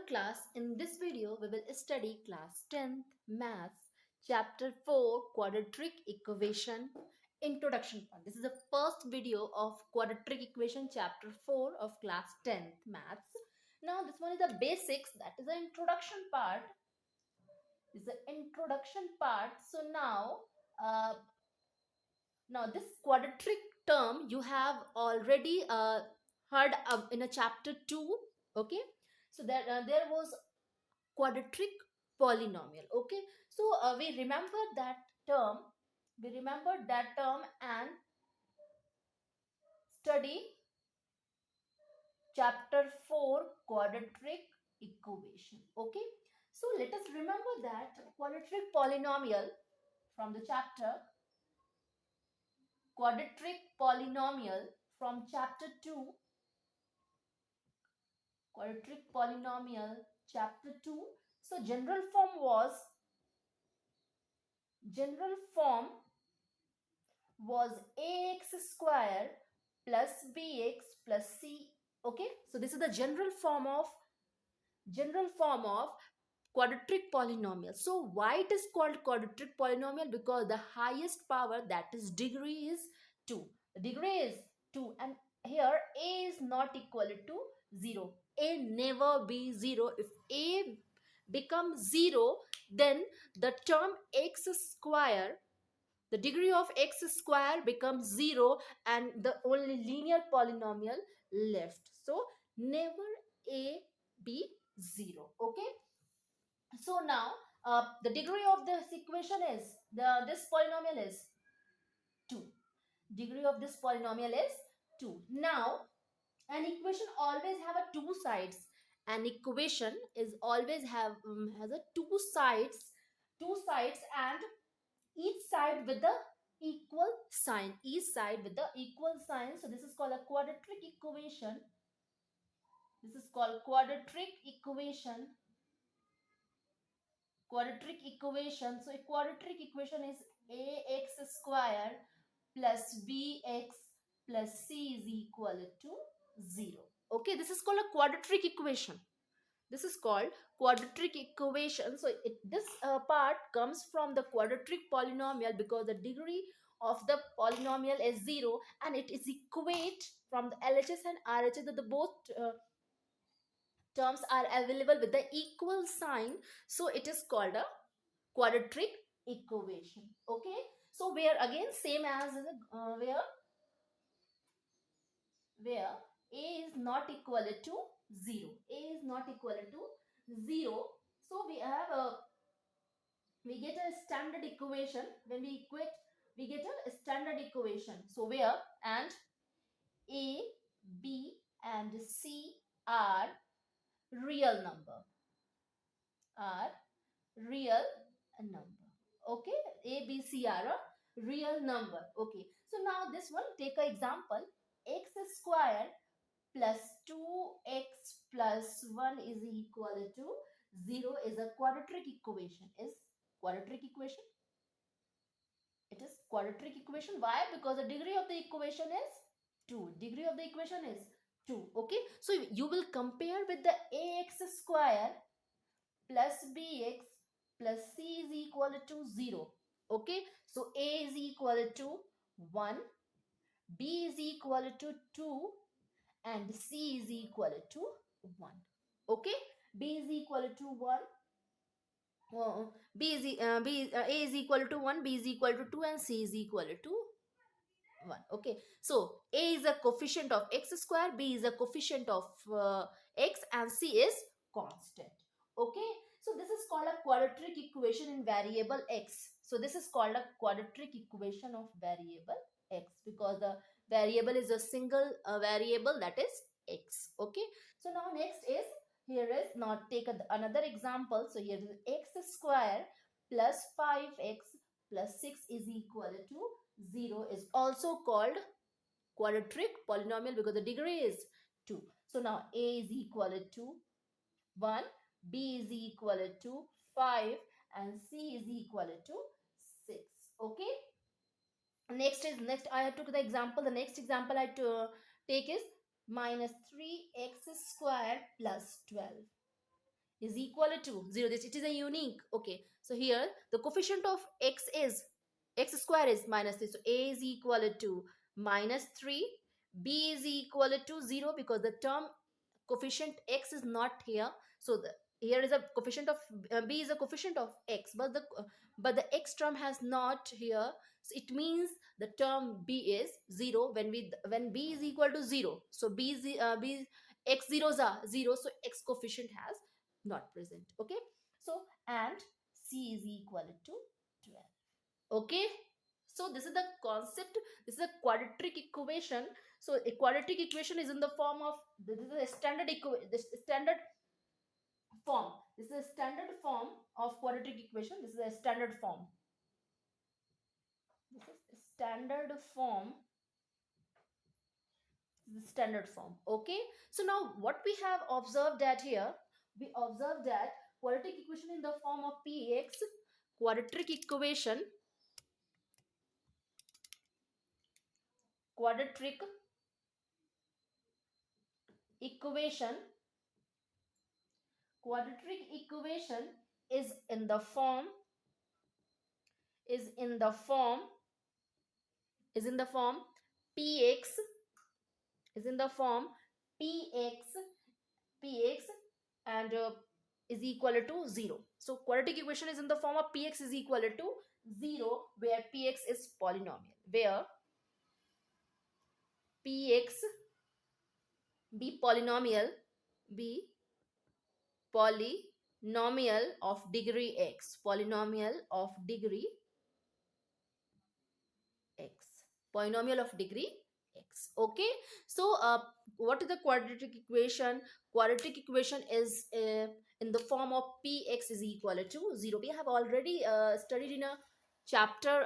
class. In this video, we will study class 10th Maths, Chapter 4, Quadratic Equation, Introduction part. This is the first video of Quadratic Equation, Chapter 4 of class 10th Maths. Now, this one is the basics, that is the introduction part. This is the introduction part. So uh, now this quadratic term you have already heard of in a chapter 2. Okay, so there was quadratic polynomial. Okay, so we remember that term, and study chapter 4 quadratic equation. Okay, so let us remember that quadratic polynomial from the chapter quadratic polynomial from chapter 2, quadratic polynomial chapter 2. So general form was ax square plus bx plus c. Okay, so this is the general form of quadratic polynomial. So why it is called quadratic polynomial? Because the highest power, that is degree, is 2. The degree is 2, and here a is not equal to 0. A never be 0. If a becomes 0, then the term x square, the degree of x square becomes 0, and the only linear polynomial left. So never a be 0. Okay, so now the degree of this equation is, this polynomial is 2. Degree of this polynomial is 2. Now an equation always have a two sides. An equation is always has a two sides, and each side with the equal sign. So this is called a quadratic equation. So a quadratic equation is ax square plus bx plus c is equal to 0. Okay, this is called a quadratic equation. This is called quadratic equation. So this part comes from the quadratic polynomial because the degree of the polynomial is 0, and it is equate from the LHS and RHS, that the both terms are available with the equal sign. So it is called a quadratic equation. Okay, so where again same as where a is not equal to 0. A is not equal to 0. So we get a standard equation. When we equate, we get a standard equation. So where and a, b and c are real number, are real number. Okay, a, b, c are a real number. Okay, so now this one, take an example. X square plus 2x plus 1 is equal to 0 is a quadratic equation. It is quadratic equation. Why? Because the degree of the equation is 2. Degree of the equation is 2. Okay, so you will compare with the ax square plus bx plus c is equal to 0. Okay, so a is equal to 1, b is equal to 2, and c is equal to 1. Okay, b is equal to 1, a is equal to 1, b is equal to 2, and c is equal to 1. Okay, so a is a coefficient of x square, b is a coefficient of x, and c is constant. Okay, so this is called a quadratic equation in variable x. So this is called a quadratic equation of variable x, because the variable is a single variable, that is x. Okay, so now next is, here is, now take another example. So here is x square plus 5x plus 6 is equal to 0 is also called quadratic polynomial because the degree is 2. So now a is equal to 1, b is equal to 5, and c is equal to 6. Okay, next I have took the example. The next example I take is minus 3x square plus 12. is equal to 0. This, it is a unique. Okay, so here the coefficient of x is x square is minus 3, so a is equal to minus 3, b is equal to 0 because the term coefficient x is not here. So the here is a coefficient of b is a coefficient of x, but the x term has not here. So it means the term b is 0 when b is equal to 0. So b x zeros are 0, so x coefficient has not present. Okay, so and c is equal to 12. Okay, so this is the concept. This is a quadratic equation. So a quadratic equation is in the form of, this is a this standard form. This is a standard form of quadratic equation. This is a standard form. This is a standard form. Okay, so now what we have observed that here, we observed that quadratic equation in the form of px, quadratic equation, quadratic equation, quadratic equation is in the form, is in the form, is in the form px, is in the form px and is equal to 0. So quadratic equation is in the form of px is equal to 0, where px is polynomial, where px be polynomial, be polynomial of degree x, polynomial of degree x, polynomial of degree x. Okay, so what is the quadratic equation? Quadratic equation is in the form of px is equal to 0. We have already studied in a chapter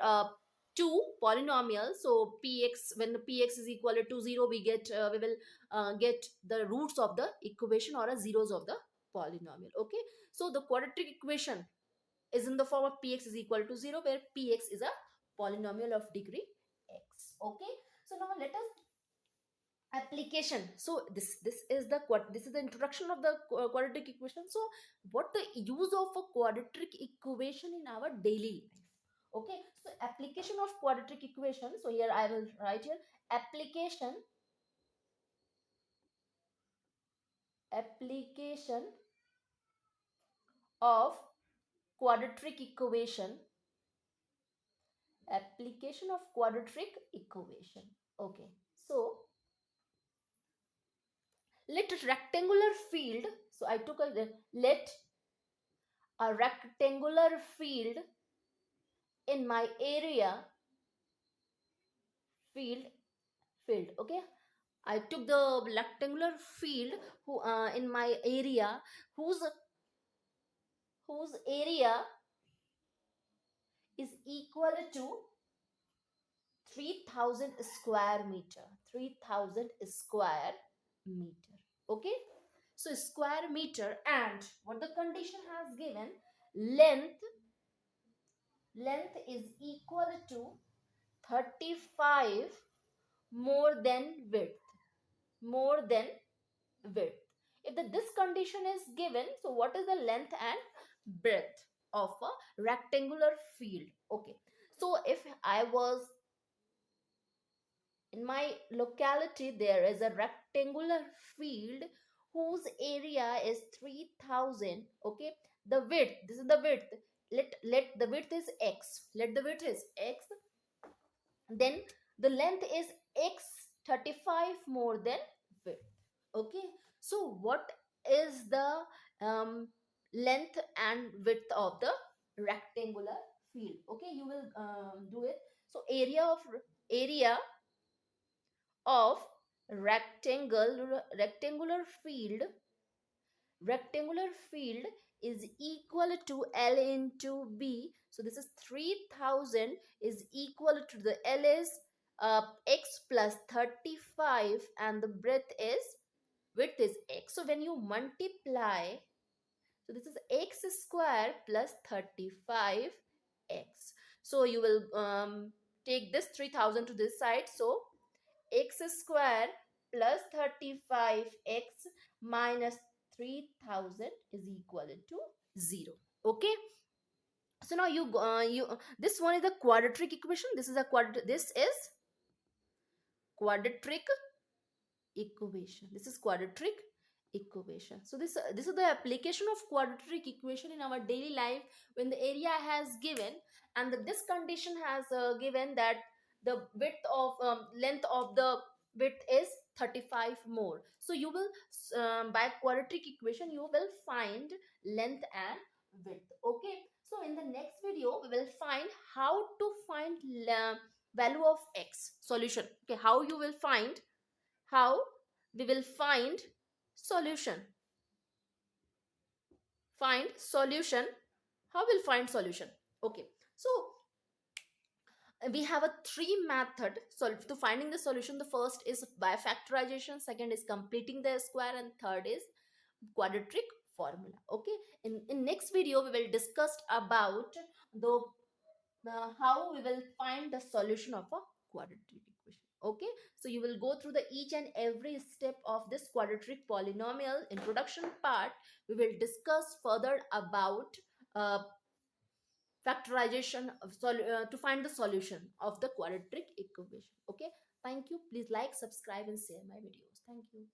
2 polynomial. So px, when the px is equal to 0, we will get the roots of the equation or a zeros of the polynomial. Okay, so the quadratic equation is in the form of px is equal to 0, where px is a polynomial of degree x. Okay, so now let us application. So this is the introduction of the quadratic equation. So what the use of a quadratic equation in our daily life? Okay, so application of quadratic equation. So here I will write here application, application of quadratic equation, application of quadratic equation. Okay, so let rectangular field, so I took a, let a rectangular field in my area, field field. Okay, I took the rectangular field in my area, whose area is equal to 3000 square meter, 3000 square meter. Okay, so square meter, and what the condition has given, length, length is equal to 35 more than width, more than width. If this condition is given, so what is the length and breadth of a rectangular field? Okay, so if I was in my locality, there is a rectangular field whose area is 3000. Okay, the width, this is the width, let the width is x, let the width is x, then the length is x 35 more than width. Okay, so what is the length and width of the rectangular field? Okay, you will do it. So area of rectangular field, rectangular field is equal to L into B. So this is 3000 is equal to the L is x plus 35 and the breadth is, width is x. So when you multiply, so this is x square plus 35 x. So you will take this 3000 to this side. So x square plus 35x minus 3000 is equal to 0. Okay, so now you this one is the quadratic equation. This is a this is quadratic equation. This is quadratic equation. So this is the application of quadratic equation in our daily life when the area has given and this condition has given that the width of length of the width is 35 more. So you will by quadratic equation you will find length and width. Okay, so in the next video we will find how to find value of x solution. Okay, how you will find, how we will find solution, find solution, how we'll find solution. Okay, so we have a three method so to finding the solution. The first is by factorization, second is completing the square, and third is quadratic formula. Okay, in next video we will discuss about the how we will find the solution of a quadratic equation. Okay, so you will go through the each and every step of this quadratic polynomial introduction part. We will discuss further about factorization of to find the solution of the quadratic equation. Okay, thank you. Please like, subscribe and share my videos. Thank you.